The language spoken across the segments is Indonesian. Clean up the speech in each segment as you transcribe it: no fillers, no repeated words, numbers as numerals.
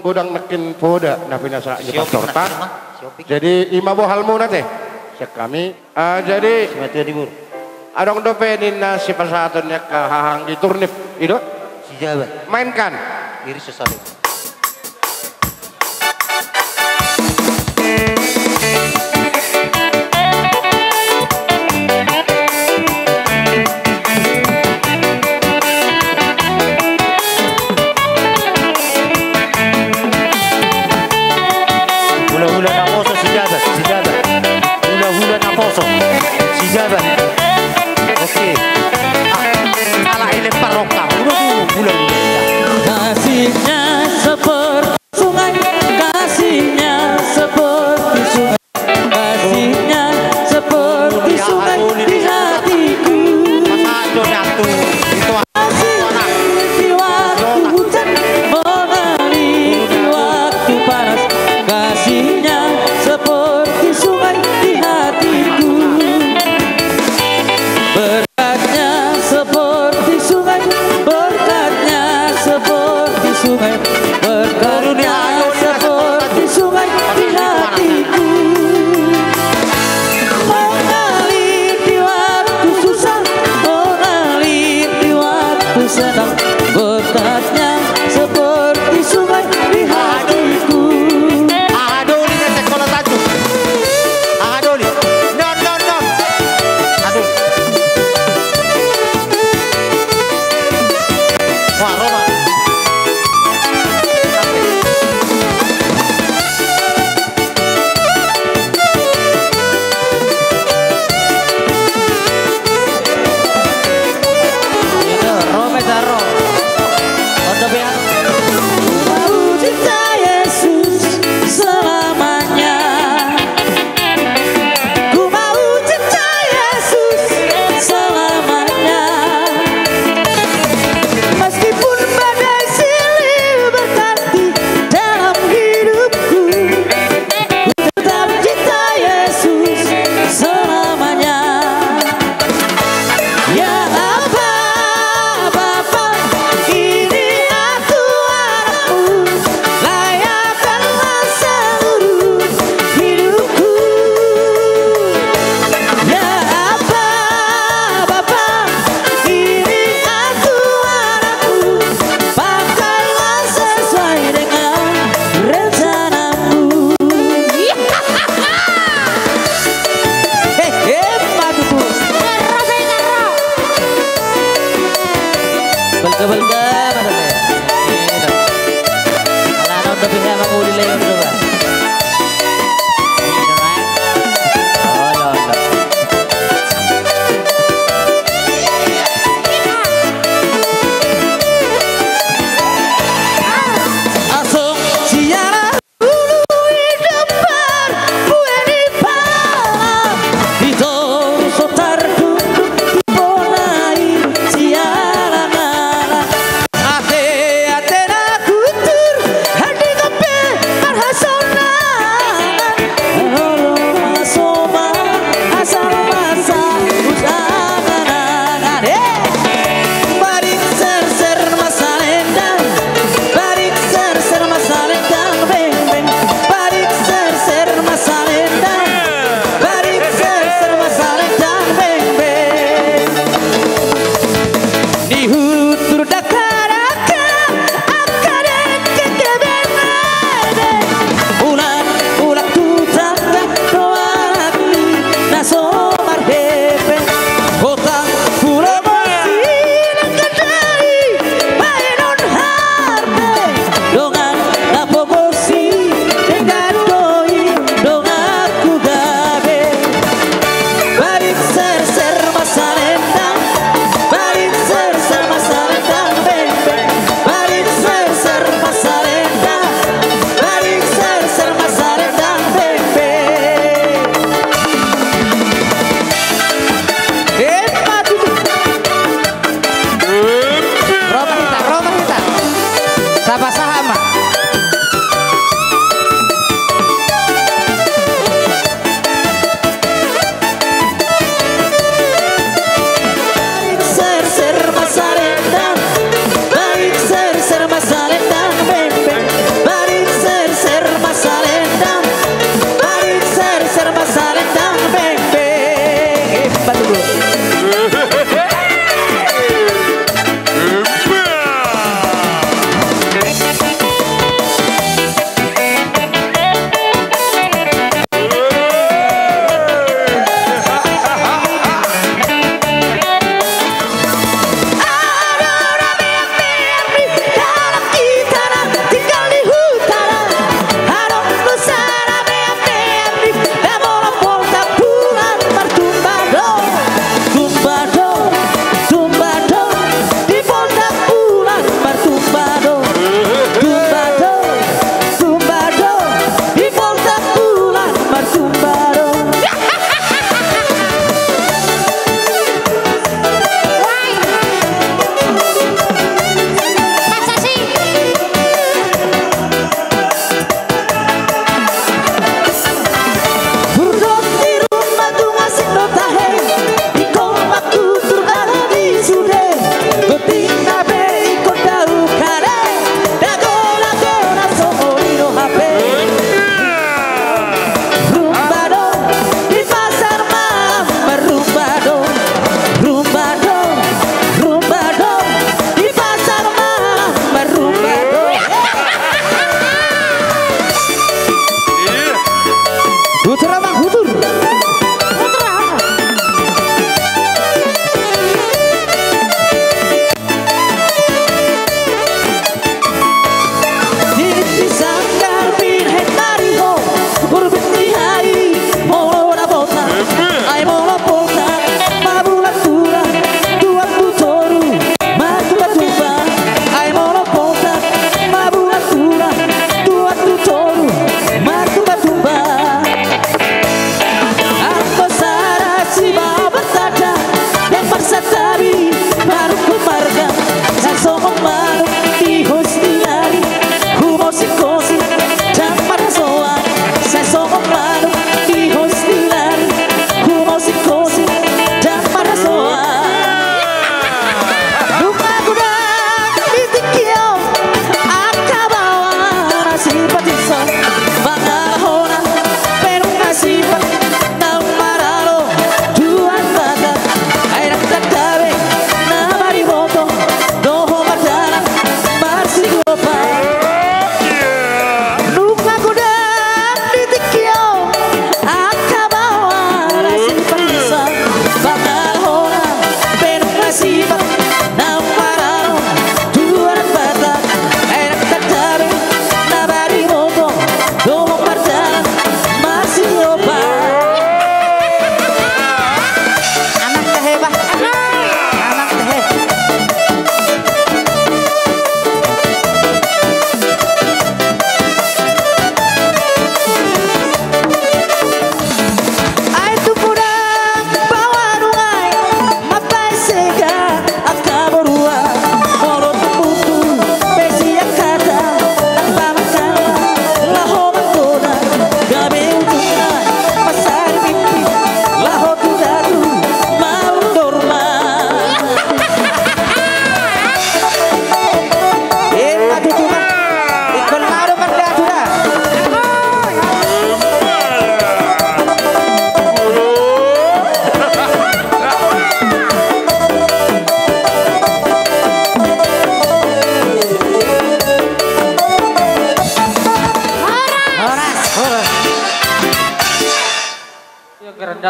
godang nekin poda na pinasa nyepak torta. Jadi ima bohalmu nate. Sek kami jadi adong dopenin na si pasatonnya ke hahang di turnip itu. Si Jabat. Mainkan. Iri sesali. Hula-hula na poso si Jabat. Hula-hula na poso si Jabat. Oke. Ala ilempar roka. Hula-hula. Kasihnya seperti sungai, kasihnya seperti sungai, kasihnya seperti sungai di hatiku. Kasih di waktu hujan, mengalir di waktu panas, kasihnya seperti sungai di hatiku. Berkatnya seperti sungai, berkatnya seperti sungai, berkatnya seperti sungai di hatiku. Mengalir di waktu susah, mengalir di waktu senang, berkatnya seperti sungai di hatiku. Adoli na sekolah taju. Adoli. Non. Aduh. Wah, Roma. Mau cinta Yesus selamanya. Ku mau cinta Yesus selamanya. Meskipun badai silih berganti dalam hidupku, ku tetap cinta Yesus selamanya. Ya apa Bapa, ini aku anakmu, layakkanlah seluruh hidupku. Ya apa Bapa, ini aku anakmu, pakailah sesuai dengan rencanamu. Maduku. Belga mana deh? Kalau anak udah bisa menguli lagi dulu kan? Asung siara dulu di depan gue di palang, itu sotar duduk di bonai siara ngala. Ate na kutur hadi kope marhasonan, aroma soma asal masa usangan. Barik ser masalendang, barik ser masalendang, beng beng. Barik ser masalendang, barik ser masalendang, beng beng. Di hutur dakaraka akadek kekebenade, ulat tutangga doalakli nasomar hepe, hotang pura masih nakadari mainon harde, dongan lapo bosi dengan doi dongaku gabe. Barik ser masalendang, barik ser masalendang.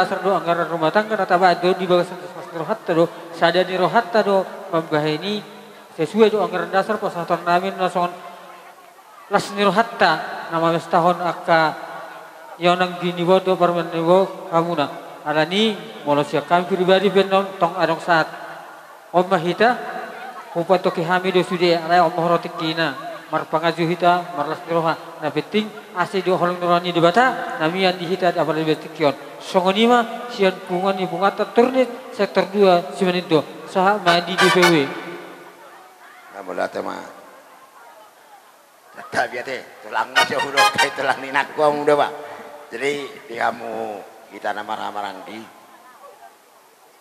dasar do anggaran rumah tangga atau do di bawah rohatta do sadani rohatta do membahini sesuai do anggaran dasar pasal namin nason lasni rohatta nama setahun akka yang nang gini bodo permeniwo kamuna alani molosya kami pribadi benon tong adong saat omah hita hupato kihami do sude alai omah rotikina mar pangaju hita mar lasni roha na penting ase do holong nurani debata nami yang dihita apa lebih tikion songonima sian pungan ni pungata turnit sektor 2 simenindo saha mandi DPW namola tema tapi ate tulang masih huruf kayak tulang ninak gua muda pak jadi di kamu kita nama marandi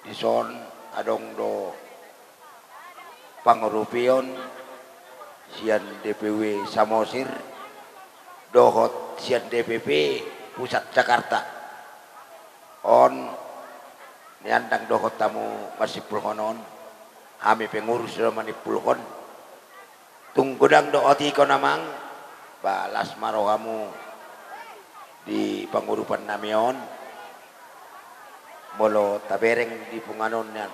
di son adong do pangurupion sian DPW Samosir dohot sian DPP pusat Jakarta on niandang dohot tamu masih pulhonon kami pengurus do manipulhon tunggudang dohoti ko namang balas marohamu di pangurupan namion molo tabereng di punganon yan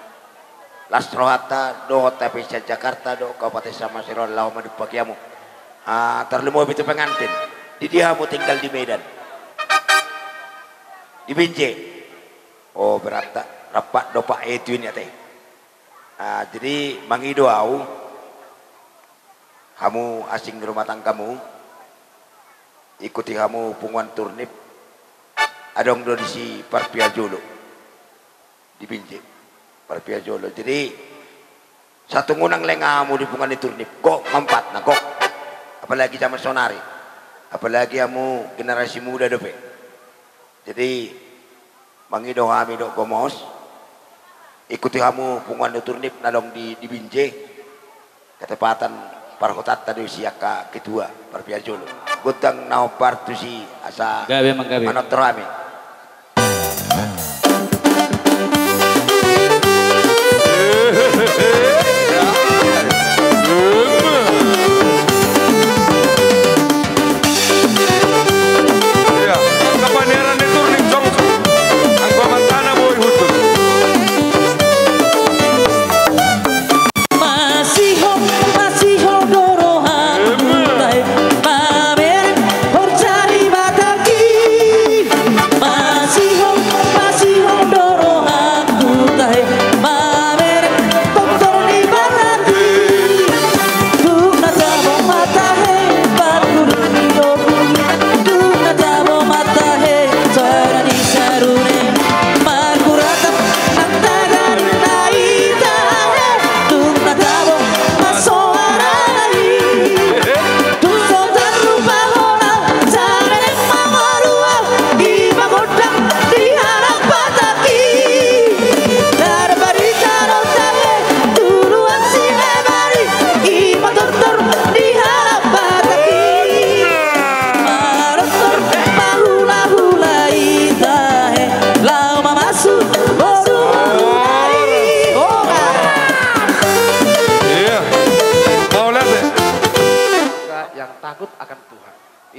las rohata dohot tapi sa Jakarta do kabupaten Samosir lau madipakiamu terlemo itu pengantin di dia mau tinggal di Medan di Binjai oh berat rapat dopak itu ini teh jadi mangido au kamu asing rumah tanggamu ikuti kamu punguan turnip adong do di si Parpiajolo di Binjai Parpiajolo jadi satu ngunang lengamu di punguan turnip kok empat nah kok apalagi zaman sonari apalagi kamu generasi muda dope jadi mangido kami do gomos ikuti kamu punguan turnip nadong di Binjai ketepatan parhotat tadi siaka ketua Parpiajolo gutang naopar tu si asa gawe manggawe manot rame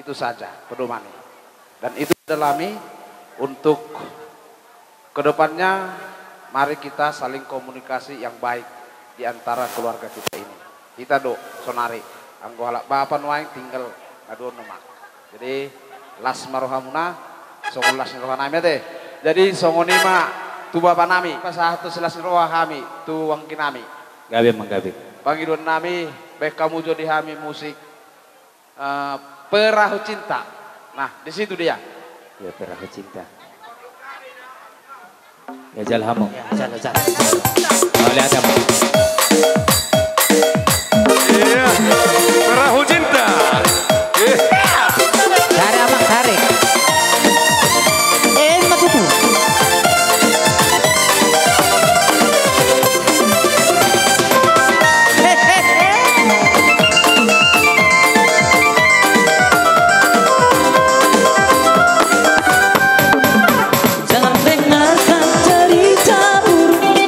itu saja pedoman dan itu dalami untuk kedepannya mari kita saling komunikasi yang baik di antara keluarga kita ini kita do sonari anggo halak bapan waing tinggal ngadu nama jadi las marohamuna songon las rohanami teh jadi songonima tu bapak nami pasah tu selas roha kami tu wangkinami gawe manggawe pangidon nami baik kamu jadi kami musik Perahu Cinta. Nah, di situ dia. Ya, Perahu Cinta. Ya, jalhamu. jalan Oleh Adam. Iya, Perahu Cinta. dari abang tarik matutu Jangan dengarkan cerita buruk,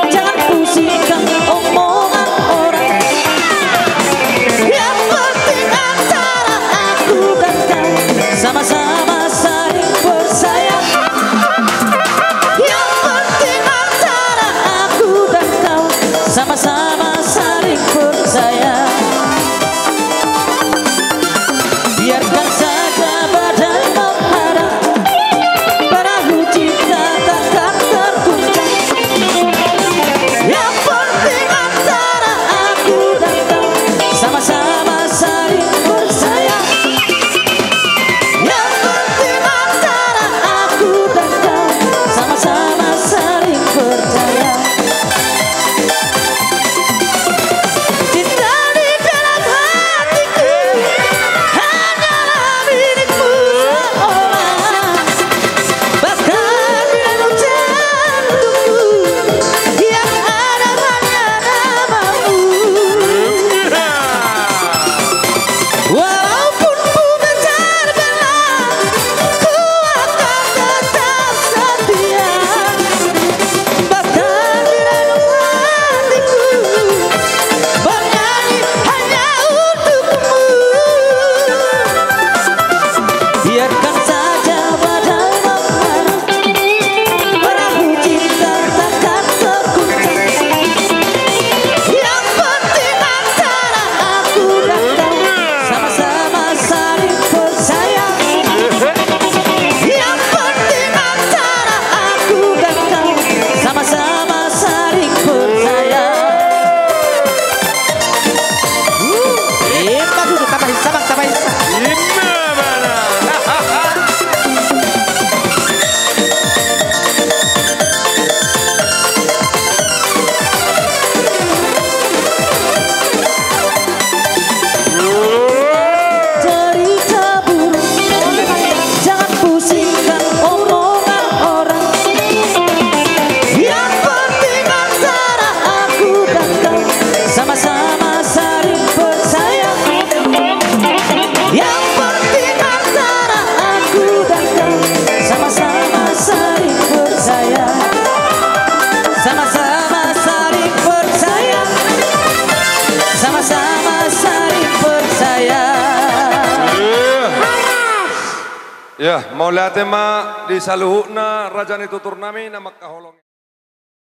jangan pusing sama-sama saling percaya. Biarkan saja badai menghadap, perahu cinta takkan terguncang. Yang penting antara aku dan kau sama-sama saling percaya. Yang penting antara aku dan kau sama-sama saling percaya. Cinta di dalam hatiku hanyalah milikmu seorang. Bahkan di dalam jantungku yang ada hanya namamu. Walaupun ku menjadi ku akan tetap setia. Bahkan di dalam hatiku bernyanyi hanya untukmu. Biarkan saja badai menghadap, perahu cinta takkan terguncang. Yang penting antara aku dan kau sama-sama saling percaya. Yang penting antara aku dan kau sama-sama saling percaya. Bagus, tambah sama cerita buruk, jangan pusingkan omongan orang. Yang penting antara aku dan kau sama-sama saling percaya. Yang penting antara aku dan kau sama-sama saling percaya. Sama-sama saling percaya. Sama-sama saling percaya. Ya, mau lihat tema di saluhukna Raja itu turnamen nama kaholong.